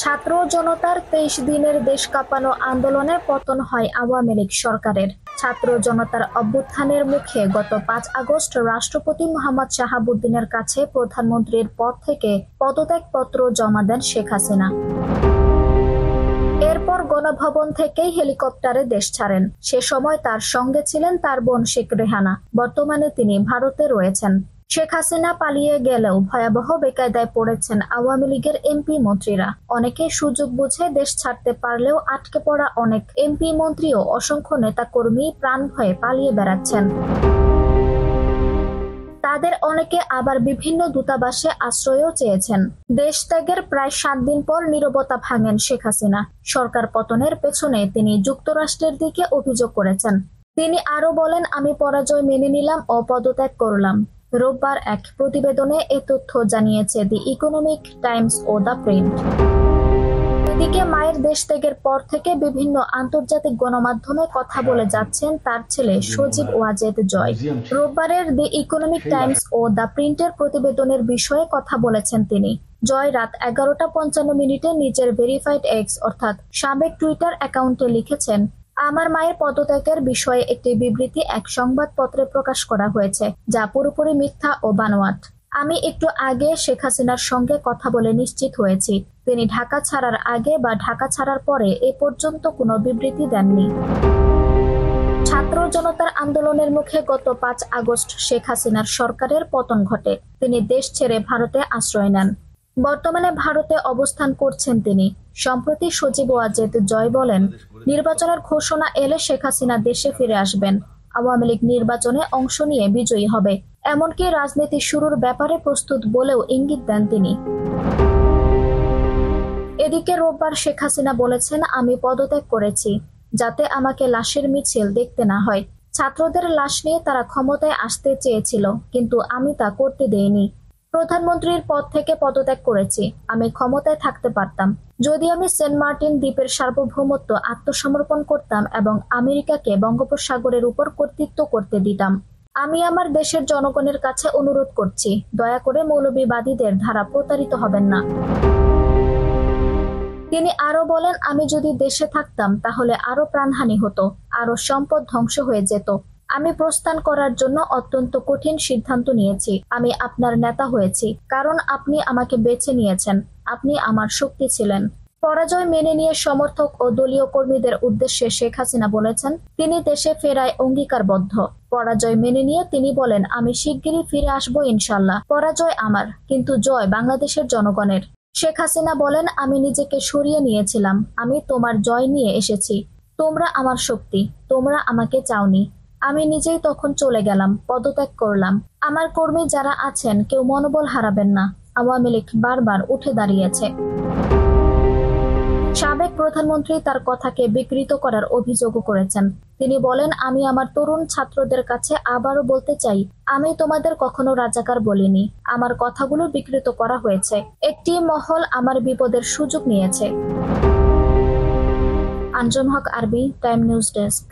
ছাত্র জনতার ২৩ দিনের দেশ কাঁপানো আন্দোলনে পতন হয় আওয়ামী লীগ সরকারের। ছাত্র জনতার অভ্যুত্থানের মুখে গত ৫ আগস্ট রাষ্ট্রপতি মোহাম্মদ শাহাবুদ্দিনের কাছে প্রধানমন্ত্রীর পদ থেকে পদত্যাগপত্র জমা দেন শেখ হাসিনা। এরপর গণভবন থেকেই হেলিকপ্টারে দেশ ছাড়েন। সে সময় তার সঙ্গে ছিলেন তার বোন শেখ রেহানা। বর্তমানে তিনি ভারতে রয়েছেন। শেখ হাসিনা পালিয়ে গেলেও ভয়াবহ বেকায়দায় পড়েছেন আওয়ামী লীগের এমপি মন্ত্রীরা। অনেকে সুযোগ বুঝে দেশ ছাড়তে পারলেও আটকে পড়া অনেক এমপি মন্ত্রী ও অসংখ্য নেতাকর্মী প্রাণ ভয়ে পালিয়ে বেড়াচ্ছেন। তাদের অনেকে আবার বিভিন্ন দূতাবাসে আশ্রয়ও চেয়েছেন। দেশ ত্যাগের প্রায় ৭ দিন পর নীরবতা ভাঙেন শেখ হাসিনা। সরকার পতনের পেছনে তিনি যুক্তরাষ্ট্রের দিকে অভিযোগ করেছেন। তিনি আরো বলেন, আমি পরাজয় মেনে নিলাম ও পদত্যাগ করলাম। রোববার এক প্রতিবেদনে এ তথ্য জানিয়েছে দি ইকোনমিক টাইমস ও দ্য প্রিন্ট। এদিকে মায়ের দেশ ত্যাগের পর থেকে বিভিন্ন আন্তর্জাতিক গণমাধ্যমে কথা বলে যাচ্ছেন তার ছেলে সজীব ওয়াজেদ জয়। রোববারের দি ইকোনমিক টাইমস ও দ্য প্রিন্টের প্রতিবেদনের বিষয়ে কথা বলেছেন তিনি। জয় রাত 11টা 55 নিজের ভেরিফাইড এক্স অর্থাৎ সাবেক টুইটার অ্যাকাউন্টে লিখেছেন, আমার মায়ের পদত্যাগের বিষয়ে একটি বিবৃতি এক সংবাদপত্রে প্রকাশ করা হয়েছে, যা পুরোপুরি মিথ্যা ও বানোয়াট। আমি একটু আগে শেখ হাসিনার সঙ্গে কথা বলে নিশ্চিত হয়েছি, তিনি ঢাকা ছাড়ার আগে বা ঢাকা ছাড়ার পরে এ পর্যন্ত কোনো বিবৃতি দেননি। ছাত্র জনতার আন্দোলনের মুখে গত ৫ আগস্ট শেখ হাসিনার সরকারের পতন ঘটে। তিনি দেশ ছেড়ে ভারতে আশ্রয় নেন। বর্তমানে ভারতে অবস্থান করছেন তিনি। সম্প্রতি সজীব ওয়াজেদ জয় বলেন, নির্বাচনের ঘোষণা এলে শেখ হাসিনা দেশে ফিরে আসবেন। আওয়ামী লীগ নির্বাচনে অংশ নিয়ে বিজয়ী হবে, এমনকি রাজনীতি শুরুর ব্যাপারে প্রস্তুত বলেও ইঙ্গিত দেন তিনি। এদিকে রোববার শেখ হাসিনা বলেছেন, আমি পদত্যাগ করেছি যাতে আমাকে লাশের মিছিল দেখতে না হয়। ছাত্রদের লাশ নিয়ে তারা ক্ষমতায় আসতে চেয়েছিল, কিন্তু আমি তা করতে দেইনি। প্রধানমন্ত্রীর পদ থেকে পদত্যাগ করেছি। আমি ক্ষমতায় থাকতে পারতাম যদি আমি সেন্ট মার্টিন দ্বীপের সার্বভৌমত্ব আত্মসমর্পণ করতাম এবং আমেরিকাকে বঙ্গোপসাগরের উপর কর্তৃত্ব করতে দিতাম। আমি আমার দেশের জনগণের কাছে অনুরোধ করছি, দয়া করে মৌলবিবাদীদের দ্বারা প্রতারিত হবেন না। তিনি আরো বলেন, আমি যদি দেশে থাকতাম তাহলে আরো প্রাণহানি হতো, আরো সম্পদ ধ্বংস হয়ে যেত। আমি প্রস্থান করার জন্য অত্যন্ত কঠিন সিদ্ধান্ত নিয়েছি। আমি আপনার নেতা হয়েছি কারণ আপনি আমাকে বেছে নিয়েছেন। আপনি আমার শক্তি ছিলেন। পরাজয় মেনে নিয়ে সমর্থক ও দলীয় কর্মীদের উদ্দেশ্যে শেখ হাসিনা বলেছেন, তিনি দেশে ফেরায় অঙ্গীকারবদ্ধ। পরাজয় মেনে নিয়ে তিনি বলেন, আমি শিগগিরই ফিরে আসবো ইনশাল্লাহ। পরাজয় আমার, কিন্তু জয় বাংলাদেশের জনগণের। শেখ হাসিনা বলেন, আমি নিজেকে সরিয়ে নিয়েছিলাম। আমি তোমার জয় নিয়ে এসেছি। তোমরা আমার শক্তি, তোমরা আমাকে চাওনি। আমি নিজেই তখন চলে গেলাম, পদত্যাগ করলাম। আমার কর্মী যারা আছেন কেউ মনোবল হারাবেন না। আওয়ামী লীগ বারবার উঠে দাঁড়িয়েছে। সাবেক প্রধানমন্ত্রী তার কথাকে বিকৃত করার অভিযোগও করেছেন। তিনি বলেন, আমি আমার তরুণ ছাত্রদের কাছে আবারও বলতে চাই, আমি তোমাদের কখনো রাজাকার বলিনি। আমার কথাগুলো বিকৃত করা হয়েছে। একটি মহল আমার বিপদের সুযোগ নিয়েছে। আঞ্জুম হক আরবি, টাইম নিউজ ডেস্ক।